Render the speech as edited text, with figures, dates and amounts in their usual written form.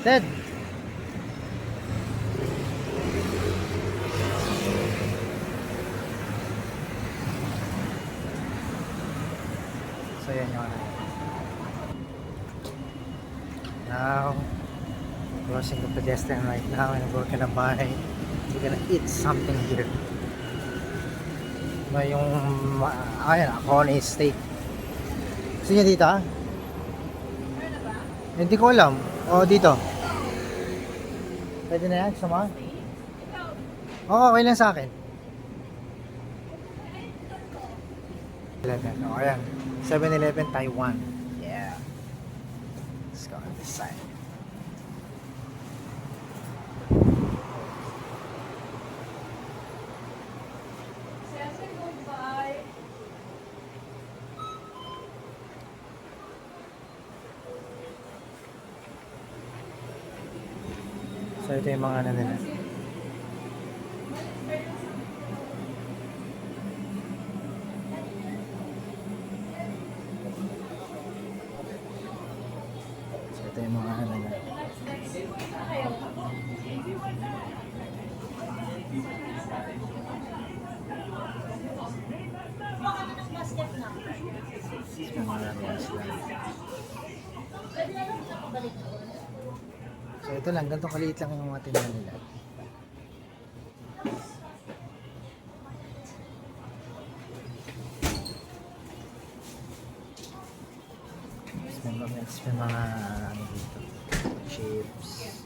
Ted! So yan yung ano. Now, crossing the pedestrian right now and we're gonna buy, we're gonna eat something here. Yung, ayan, Coney steak. Gusto niya dito, ha? Hindi ko alam. O, dito. Pwede na yan, sama? Oo, okay lang sa akin. 11, o, ayan. 7-Eleven Taiwan. Yeah. Let's go on this side. So ito yung mga ano nila. So ito yung mga ano nila. So ito lang, ganitong kaliit lang yung mga tindahan nila. May mga ano dito, chips.